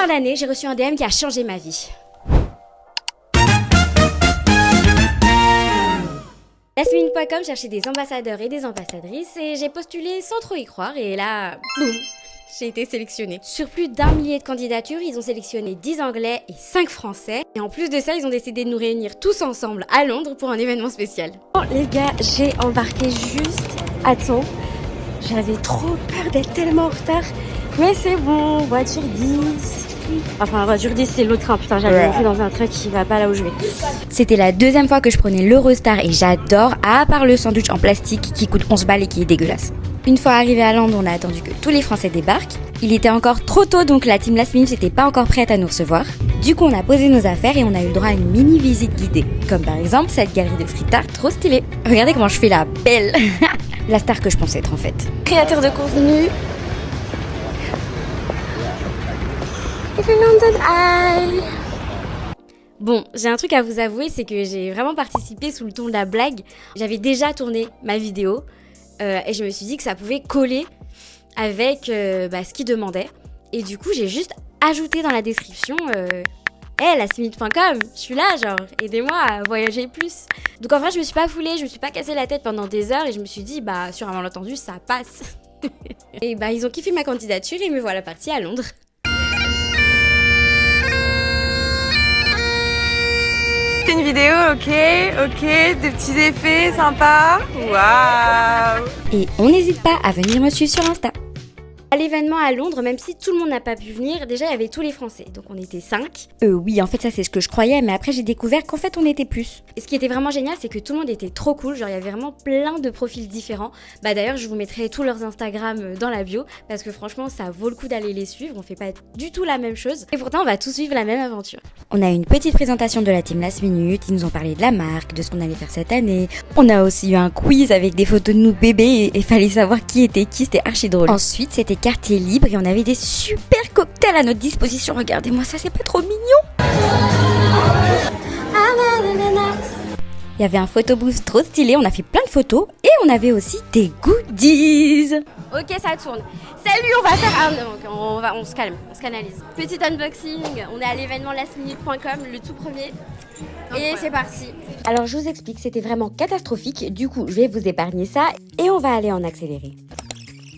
fin d'année, j'ai reçu un DM qui a changé ma vie. Lastminute.com cherchait des ambassadeurs et des ambassadrices et j'ai postulé sans trop y croire et là, boum, j'ai été sélectionnée. Sur plus d'1 millier de candidatures, ils ont sélectionné 10 Anglais et 5 Français. Et en plus de ça, ils ont décidé de nous réunir tous ensemble à Londres pour un événement spécial. Oh les gars, j'ai embarqué juste à temps. J'avais trop peur d'être tellement en retard. Mais c'est bon, voiture 10. Enfin, voiture 10, c'est l'autre train. Putain, j'avais monté dans un train qui va pas là où je vais. C'était la deuxième fois que je prenais l'Eurostar et j'adore, à part le sandwich en plastique qui coûte 11 balles et qui est dégueulasse. Une fois arrivé à Londres, on a attendu que tous les Français débarquent. Il était encore trop tôt, donc la team Last Minute n'était pas encore prête à nous recevoir. Du coup, on a posé nos affaires et on a eu le droit à une mini visite guidée. Comme par exemple cette galerie de street art trop stylée. Regardez comment je fais la belle. La star que je pensais être en fait. Créateur de contenu. The London Eye. Bon, j'ai un truc à vous avouer, c'est que j'ai vraiment participé sous le ton de la blague. J'avais déjà tourné ma vidéo et je me suis dit que ça pouvait coller avec ce qu'ils demandaient. Et du coup, j'ai juste ajouté dans la description lastminute.com, je suis là, genre, aidez-moi à voyager plus. Donc en vrai, je me suis pas foulée, je me suis pas cassé la tête pendant des heures et je me suis dit, sur un malentendu, ça passe. Et ils ont kiffé ma candidature et me voilà partie à Londres. Une vidéo, ok, des petits effets sympas. Waouh! Et on n'hésite pas à venir me suivre sur Insta. À l'événement à Londres, même si tout le monde n'a pas pu venir, déjà il y avait tous les Français, donc on était 5. Oui, en fait ça c'est ce que je croyais, mais après j'ai découvert qu'en fait on était plus. Et ce qui était vraiment génial, c'est que tout le monde était trop cool, genre il y avait vraiment plein de profils différents. D'ailleurs je vous mettrai tous leurs Instagram dans la bio, parce que franchement ça vaut le coup d'aller les suivre, on fait pas du tout la même chose. Et pourtant on va tous suivre la même aventure. On a eu une petite présentation de la team Last Minute, ils nous ont parlé de la marque, de ce qu'on allait faire cette année. On a aussi eu un quiz avec des photos de nous bébés et fallait savoir qui était qui, c'était archi drôle. Ensuite c'était quartier libre et on avait des super cocktails à notre disposition. Regardez-moi ça, c'est pas trop mignon. Il y avait un photobooth trop stylé, on a fait plein de photos et on avait aussi des goodies. Ok, ça tourne. Salut, on va faire on se calme, on se canalise. Petit unboxing, on est à l'événement lastminute.com, le tout premier. Et c'est parti. Alors je vous explique, c'était vraiment catastrophique. Du coup, je vais vous épargner ça et on va aller en accéléré.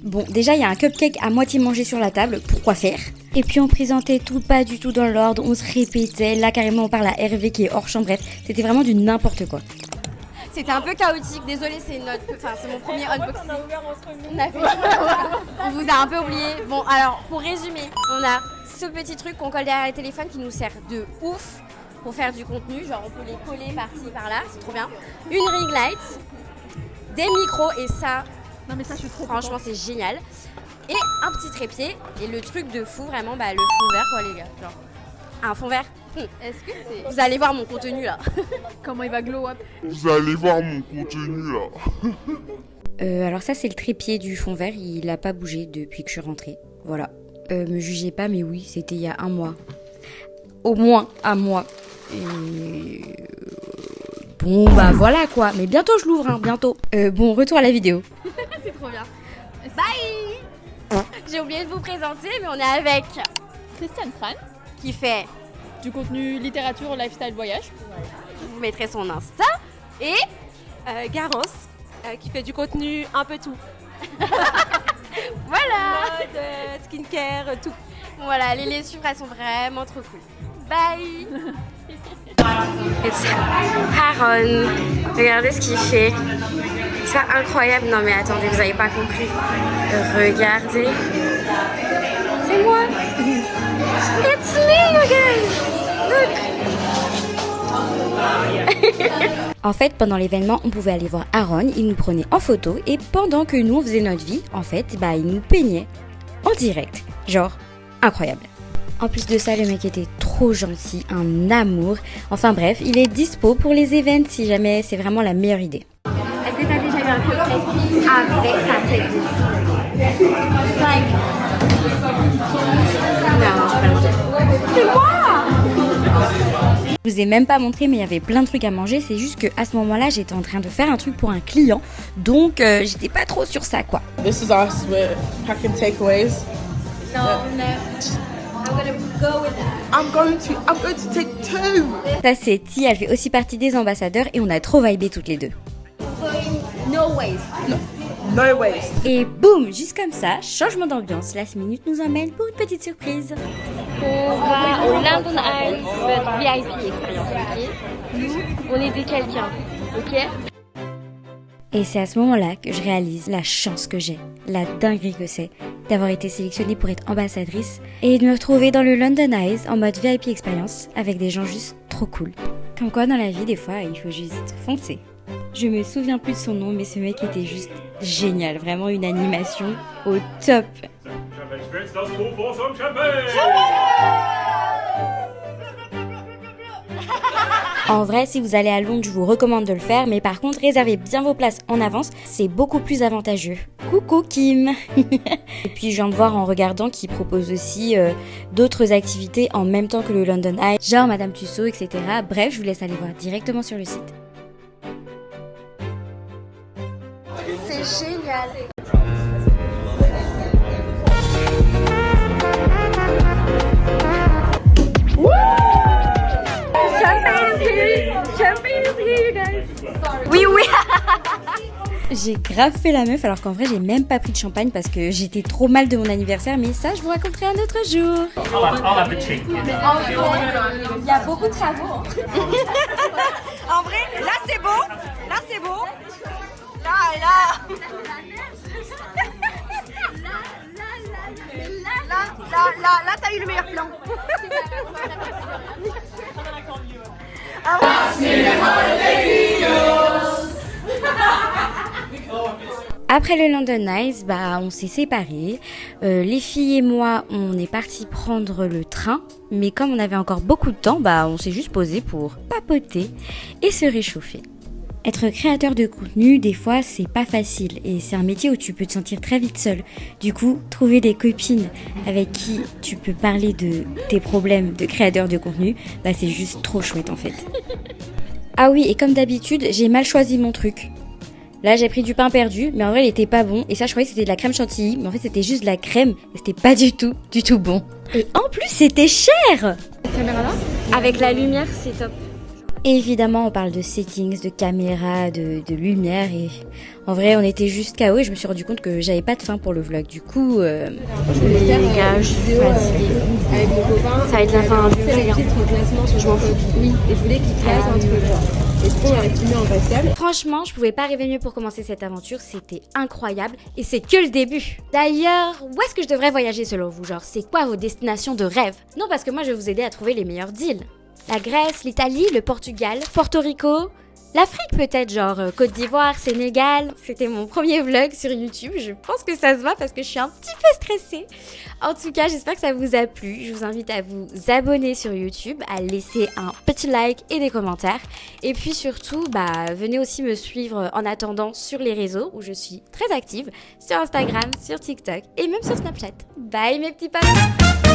Bon, déjà, il y a un cupcake à moitié mangé sur la table, pourquoi faire? Et puis on présentait tout pas du tout dans l'ordre, on se répétait, là carrément on parle à Hervé qui est hors champ, bref, c'était vraiment du n'importe quoi. C'était un peu chaotique, désolé, c'est mon premier unboxing. On vous a un peu oublié. Bon, alors, pour résumer, on a ce petit truc qu'on colle derrière les téléphones qui nous sert de ouf pour faire du contenu, genre on peut les coller par-ci, par-là, c'est trop bien. Une ring light, des micros et ça... Non mais ça je suis trop franchement c'est génial. Et un petit trépied et le truc de fou vraiment le fond vert quoi les gars. Genre un fond vert. Est-ce que c'est... Vous allez voir mon contenu là. Comment il va glow up? Vous allez voir mon contenu là. Alors ça c'est le trépied du fond vert, il a pas bougé depuis que je suis rentrée. Voilà. Me jugez pas mais oui c'était il y a un mois. Au moins un mois. Et... Bon voilà quoi, mais bientôt je l'ouvre bientôt. Bon retour à la vidéo. C'est trop bien. Bye. J'ai oublié de vous présenter mais on est avec Christiane Fran qui fait du contenu littérature, lifestyle, voyage. Je vous mettrai son Insta. Et Garance qui fait du contenu un peu tout. Voilà. Mode, skincare, tout. Voilà, allez les suivre, elles sont vraiment trop cool. Bye. C'est Aaron. Regardez ce qu'il fait. C'est pas incroyable. Non mais attendez, vous avez pas compris. Regardez. C'est moi. It's me, you guys. Look. En fait, pendant l'événement, on pouvait aller voir Aaron. Il nous prenait en photo et pendant que nous on faisait notre vie, en fait, il nous peignait en direct. Genre, incroyable. En plus de ça, le mec était trop gentil, un amour. Enfin bref, il est dispo pour les events si jamais c'est vraiment la meilleure idée. Est-ce que t'as déjà eu un cupcake avec ta tête dessus? Non, c'est moi! Je vous ai même pas montré mais il y avait plein de trucs à manger, c'est juste qu'à ce moment-là j'étais en train de faire un truc pour un client, donc j'étais pas trop sur ça quoi. This is us with packing takeaways. No. I'm going to take 2. Ça c'est Ti, elle fait aussi partie des ambassadeurs et on a trop vibé toutes les deux. No waste. Et boum, juste comme ça, changement d'ambiance. Last Minute nous emmène pour une petite surprise. On va au London Eye VIP expérience, ok? Nous, on est des quelqu'un, ok? Et c'est à ce moment-là que je réalise la chance que j'ai, la dinguerie que c'est d'avoir été sélectionnée pour être ambassadrice et de me retrouver dans le London Eyes en mode VIP expérience avec des gens juste trop cool. Comme quoi dans la vie, des fois, il faut juste foncer. Je me souviens plus de son nom, mais ce mec était juste génial, vraiment une animation au top. En vrai, si vous allez à Londres, je vous recommande de le faire, mais par contre, réservez bien vos places en avance, c'est beaucoup plus avantageux. Coucou Kim. Et puis je viens de voir en regardant qu'il propose aussi d'autres activités en même temps que le London Eye, genre Madame Tussauds, etc. Bref, je vous laisse aller voir directement sur le site. C'est génial. Oui, oui. J'ai grave fait la meuf alors qu'en vrai j'ai même pas pris de champagne parce que j'étais trop mal de mon anniversaire, mais ça je vous raconterai un autre jour. Il y a beaucoup de travaux. En vrai, là c'est beau. Là c'est beau. Là. Là, t'as eu le meilleur plan. Après le London Eyes, on s'est séparés. Les filles et moi, on est partis prendre le train. Mais comme on avait encore beaucoup de temps, on s'est juste posé pour papoter et se réchauffer. Être créateur de contenu, des fois, c'est pas facile. Et c'est un métier où tu peux te sentir très vite seul. Du coup, trouver des copines avec qui tu peux parler de tes problèmes de créateur de contenu, c'est juste trop chouette en fait. Ah oui, et comme d'habitude, j'ai mal choisi mon truc. Là, j'ai pris du pain perdu, mais en vrai, il était pas bon. Et ça, je croyais que c'était de la crème chantilly, mais en fait, c'était juste de la crème. Et c'était pas du tout bon. Et en plus, c'était cher! Avec la lumière, c'est top. Et évidemment, on parle de settings, de caméra, de lumière. Et en vrai, on était juste KO et je me suis rendu compte que j'avais pas de fin pour le vlog. Du coup, les gars, je suis fatiguée. Avec mon copain, Ça va être la fin du vlog. je m'en fous. Oui, et je voulais qu'il fasse un truc. Et du coup, on a filmé en facial. franchement, je pouvais pas rêver mieux pour commencer cette aventure. C'était incroyable et c'est que le début. D'ailleurs, où est-ce que je devrais voyager selon vous? Genre, c'est quoi vos destinations de rêve? Non, parce que moi, je vais vous aider à trouver les meilleurs deals. La Grèce, l'Italie, le Portugal, Porto Rico, l'Afrique peut-être, genre Côte d'Ivoire, Sénégal. C'était mon premier vlog sur YouTube. Je pense que ça se voit parce que je suis un petit peu stressée. En tout cas, j'espère que ça vous a plu. Je vous invite à vous abonner sur YouTube, à laisser un petit like et des commentaires. Et puis surtout, venez aussi me suivre en attendant sur les réseaux où je suis très active, sur Instagram, sur TikTok et même sur Snapchat. Bye mes petits potes!